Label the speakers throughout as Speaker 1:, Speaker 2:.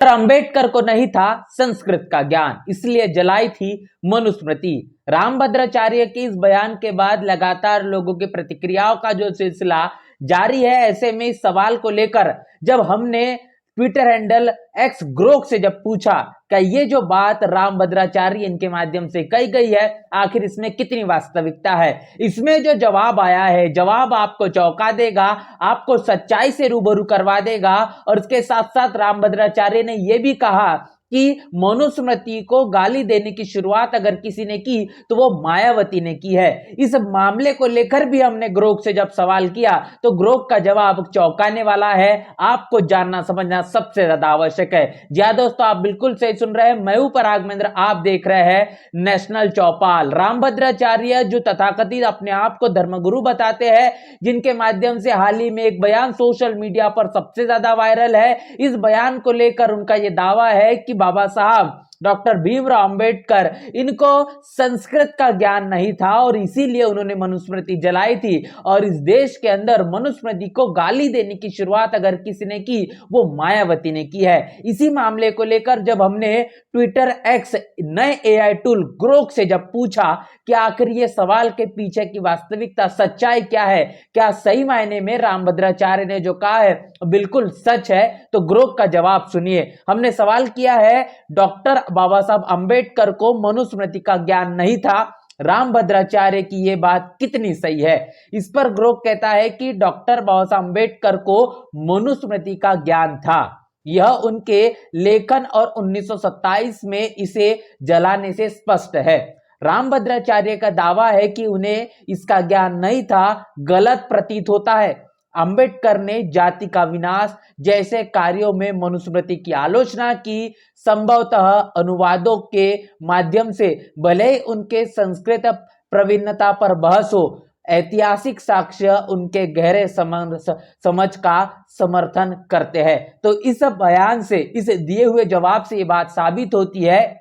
Speaker 1: पर अंबेडकर को नहीं था संस्कृत का ज्ञान, इसलिए जलाई थी मनुस्मृति। रामभद्राचार्य के इस बयान के बाद लगातार लोगों की प्रतिक्रियाओं का जो सिलसिला जारी है, ऐसे में इस सवाल को लेकर जब हमने ट्विटर हैंडल एक्स ग्रोक से जब पूछा क्या ये जो बात रामभद्राचार्य इनके माध्यम से कही गई है, आखिर इसमें कितनी वास्तविकता है, इसमें जो जवाब आया है, जवाब आपको चौंका देगा, आपको सच्चाई से रूबरू करवा देगा। और इसके साथ साथ रामभद्राचार्य ने यह भी कहा कि मनुस्मृति को गाली देने की शुरुआत अगर किसी ने की तो वो मायावती ने की है। इस मामले को लेकर भी हमने ग्रोक से जब सवाल किया तो ग्रोक का जवाब चौंकाने वाला है, आपको जानना समझना सबसे ज्यादा आवश्यक है। जी हां दोस्तों, आप बिल्कुल सही सुन रहे हैं, मैं हूं पराग महेंद्र, आप देख रहे हैं नेशनल चौपाल। रामभद्राचार्य जो तथाकथित अपने आप को धर्मगुरु बताते हैं, जिनके माध्यम से हाल ही में एक बयान सोशल मीडिया पर सबसे ज्यादा वायरल है, इस बयान को लेकर उनका यह दावा है कि बाबा साहब डॉक्टर भीमराव अंबेडकर इनको संस्कृत का ज्ञान नहीं था और इसीलिए उन्होंने मनुस्मृति जलाई थी। और इस देश के अंदर मनुस्मृति को गाली देने की शुरुआत अगर किसी ने की वो मायावती ने की है। इसी मामले को लेकर जब हमने ट्विटर एक्स नए एआई टूल ग्रोक से जब पूछा कि आखिर ये सवाल के पीछे की वास्तविकता सच्चाई क्या है, क्या सही मायने में रामभद्राचार्य ने जो कहा है बिल्कुल सच है, तो ग्रोक का जवाब सुनिए। हमने सवाल किया है डॉक्टर बाबा साहब अंबेडकर को मनुस्मृति का ज्ञान नहीं था, रामभद्राचार्य की यह बात कितनी सही है। इस पर ग्रोक कहता है कि डॉक्टर बाबा साहब अंबेडकर को मनुस्मृति का ज्ञान था, यह उनके लेखन और 1927 में इसे जलाने से स्पष्ट है। रामभद्राचार्य का दावा है कि उन्हें इसका ज्ञान नहीं था, गलत प्रतीत होता है। अंबेडकर ने जाति का विनाश जैसे कार्यों में मनुस्मृति की आलोचना की, संभवतः अनुवादों के माध्यम से, भले ही उनके संस्कृत प्रवीणता पर बहस हो, ऐतिहासिक साक्ष्य उनके गहरे समझ का समर्थन करते हैं। तो इस बयान से, इस दिए हुए जवाब से ये बात साबित होती है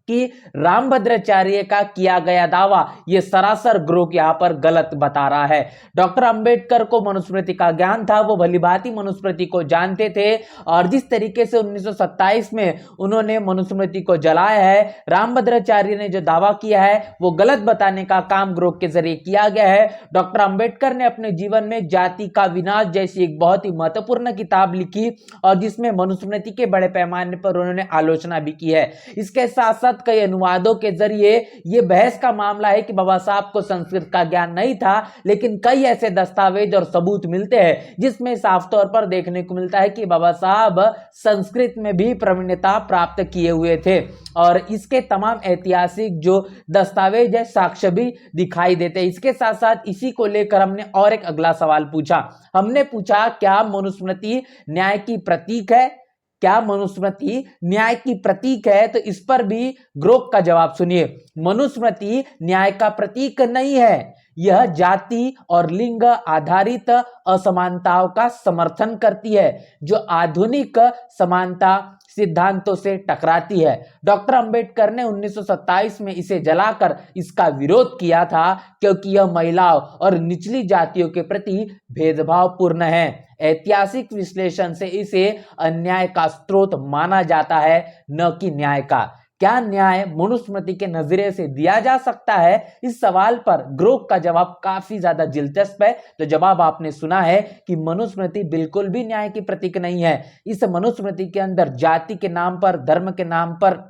Speaker 1: कि रामभद्राचार्य का किया गया दावा यह सरासर ग्रोक यहां पर गलत बता रहा है। डॉक्टर अंबेडकर को मनुस्मृति का ज्ञान था, वो भलीभांति मनुस्मृति को जानते थे और जिस तरीके से 1927 में उन्होंने मनुस्मृति को जलाया है, रामभद्राचार्य ने जो दावा किया है वो गलत बताने का काम ग्रोक के जरिए किया गया है। डॉक्टर अंबेडकर ने अपने जीवन में जाति का विनाश जैसी एक बहुत ही महत्वपूर्ण किताब लिखी और जिसमें मनुस्मृति के बड़े पैमाने पर उन्होंने आलोचना भी की है। इसके साथ साथ कई अनुवादों के जरिए यह बहस का मामला है कि बाबा साहब को संस्कृत का ज्ञान नहीं था, लेकिन कई ऐसे दस्तावेज और सबूत मिलते हैं जिसमें साफ तौर पर देखने को मिलता है कि बाबा साहब संस्कृत में भी प्रवीणता प्राप्त किए हुए थे और इसके तमाम ऐतिहासिक जो दस्तावेज है, साक्ष्य भी दिखाई देते हैं। इसके साथ साथ इसी को लेकर हमने और एक अगला सवाल पूछा। हमने पूछा क्या मनुस्मृति न्याय की प्रतीक है, क्या मनुस्मृति न्याय की प्रतीक है? तो इस पर भी ग्रोक का जवाब सुनिए। मनुस्मृति न्याय का प्रतीक नहीं है, यह जाति और लिंग आधारित असमानताओं का समर्थन करती है जो आधुनिक समानता सिद्धांतों से टकराती है। डॉक्टर अंबेडकर ने 1927 में इसे जलाकर इसका विरोध किया था क्योंकि यह महिलाओं और निचली जातियों के प्रति भेदभावपूर्ण है। ऐतिहासिक विश्लेषण से इसे अन्याय का स्रोत माना जाता है, न कि न्याय का। क्या न्याय मनुस्मृति के नजरिए से दिया जा सकता है? इस सवाल पर ग्रोक का जवाब काफी ज्यादा दिलचस्प है। तो जवाब आपने सुना है कि मनुस्मृति बिल्कुल भी न्याय की प्रतीक नहीं है। इस मनुस्मृति के अंदर जाति के नाम पर, धर्म के नाम पर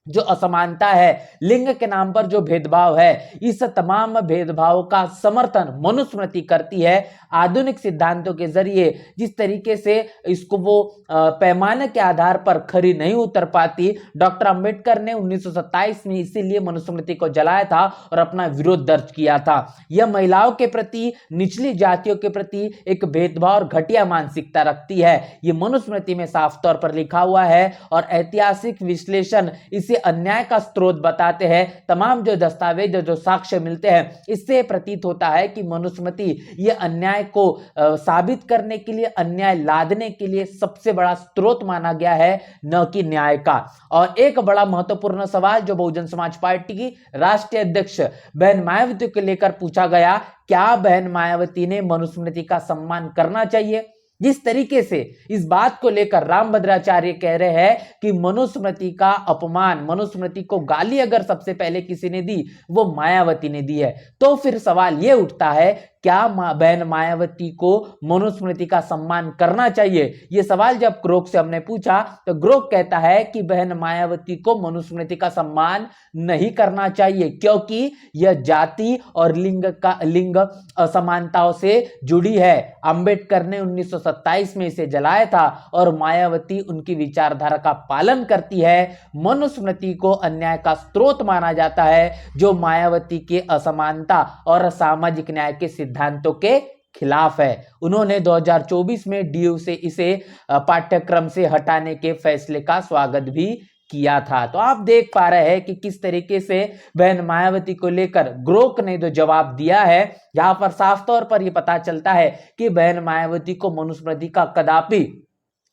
Speaker 1: जो असमानता है, लिंग के नाम पर जो भेदभाव है, इस तमाम भेदभाव का समर्थन मनुस्मृति करती है। आधुनिक सिद्धांतों के जरिए जिस तरीके से इसको वो पैमाने के आधार पर खरी नहीं उतर पाती, डॉक्टर अंबेडकर ने 1927 में इसीलिए मनुस्मृति को जलाया था और अपना विरोध दर्ज किया था। यह महिलाओं के प्रति, निचली जातियों के प्रति एक भेदभाव और घटिया मानसिकता रखती है। ये मनुस्मृति में साफ तौर पर लिखा हुआ है और ऐतिहासिक विश्लेषण इसे अन्याय का स्रोत बताते हैं। तमाम जो दस्तावेज, जो साक्ष्य मिलते हैं, इससे प्रतीत होता है कि मनुस्मृति ये अन्याय को साबित करने के लिए, अन्याय लादने के लिए सबसे बड़ा स्रोत माना गया है, न कि न्याय का। और एक बड़ा महत्वपूर्ण सवाल जो बहुजन समाज पार्टी की राष्ट्रीय अध्यक्ष बहन मायावती को लेकर पूछा गया, क्या बहन मायावती ने मनुस्मृति का सम्मान करना चाहिए? जिस तरीके से इस बात को लेकर रामभद्राचार्य कह रहे हैं कि मनुस्मृति का अपमान, मनुस्मृति को गाली अगर सबसे पहले किसी ने दी वो मायावती ने दी है, तो फिर सवाल ये उठता है क्या बहन मायावती को मनुस्मृति का सम्मान करना चाहिए। ये सवाल जब ग्रोक से हमने पूछा तो ग्रोक कहता है कि बहन मायावती को मनुस्मृति का सम्मान नहीं करना चाहिए, क्योंकि यह जाति और लिंग असमानताओं से जुड़ी है। अंबेडकर ने 1927 में इसे जलाया था और मायावती उनकी विचारधारा का पालन करती है। मनुस्मृति को अन्याय का स्रोत माना जाता है, जो मायावती के असमानता और सामाजिक न्याय के सिद्धांतों के खिलाफ है। उन्होंने 2024 में डीयू से इसे पाठ्यक्रम से हटाने के फैसले का स्वागत भी किया था। तो आप देख पा रहे हैं कि किस तरीके से बहन मायावती को लेकर ग्रोक ने जो जवाब दिया है, यहां पर साफ तौर पर यह पता चलता है कि बहन मायावती को मनुस्मृति का कदापि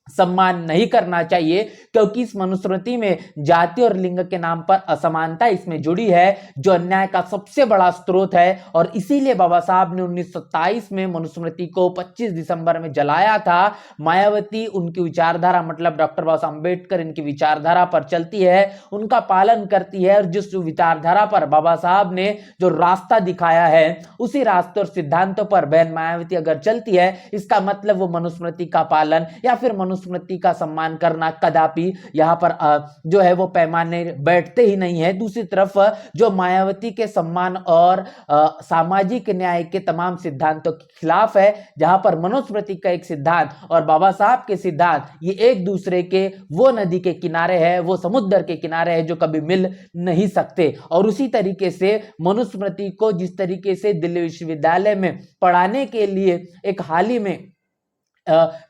Speaker 1: सम्मान नहीं करना चाहिए, क्योंकि इस मनुस्मृति में जाति और लिंग के नाम पर असमानता इसमें जुड़ी है, जो अन्याय का सबसे बड़ा स्रोत है। और इसीलिए बाबा साहब ने 1927 में मनुस्मृति को 25 दिसंबर में जलाया था। मायावती उनकी विचारधारा, मतलब डॉक्टर बाबा साहब अम्बेडकर इनकी विचारधारा पर चलती है, उनका पालन करती है, और जिस विचारधारा पर बाबा साहब ने जो रास्ता दिखाया है उसी रास्ते और सिद्धांतों पर बहन मायावती अगर चलती है, इसका मतलब वो मनुस्मृति का पालन या फिर मनुस्मृति का सम्मान करना कदापि यहां पर जो है वो पैमाने बैठते ही नहीं है। दूसरी तरफ जो मायावती के सम्मान और सामाजिक न्याय के तमाम सिद्धांतों के खिलाफ है, जहां पर मनुस्मृति का एक सिद्धांत और बाबा साहब के सिद्धांत ये एक दूसरे के वो नदी के किनारे है, वो समुद्र के किनारे है, जो कभी मिल नहीं सकते। और उसी तरीके से मनुस्मृति को जिस तरीके से दिल्ली विश्वविद्यालय में पढ़ाने के लिए एक हाल ही में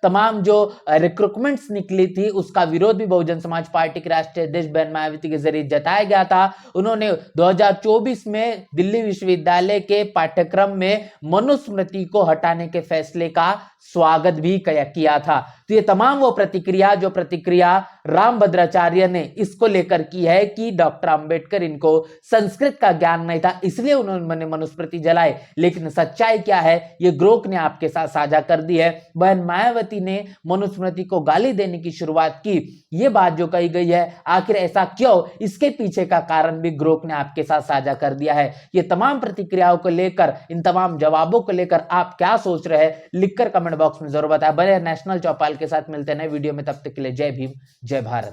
Speaker 1: तमाम जो रिक्रूटमेंट्स निकली थी, उसका विरोध भी बहुजन समाज पार्टी के राष्ट्रीय अध्यक्ष बहन मायावती के जरिए जताया गया था। उन्होंने 2024 में दिल्ली विश्वविद्यालय के पाठ्यक्रम में मनुस्मृति को हटाने के फैसले का स्वागत भी किया था। तो ये तमाम वो प्रतिक्रिया रामभद्राचार्य ने इसको लेकर की है कि डॉक्टर अंबेडकर, इनको संस्कृत का ज्ञान नहीं था इसलिए उन्होंने मनुस्मृति जलाई। लेकिन सच्चाई क्या है ये ग्रोक ने आपके साथ साझा कर दी है। बहन मायावती ने मनुस्मृति को गाली देने की शुरुआत की, ये बात जो कही गई है आखिर ऐसा क्यों, इसके पीछे का कारण भी ग्रोक ने आपके साथ साझा कर दिया है। ये तमाम प्रतिक्रियाओं को लेकर, इन तमाम जवाबों को लेकर आप क्या सोच रहे हैं लिखकर कमेंट बॉक्स में जरूर बताएं। बने नेशनल चौपाल के साथ मिलते हैं नए वीडियो में, तब तक के लिए जय भीम जय भारत।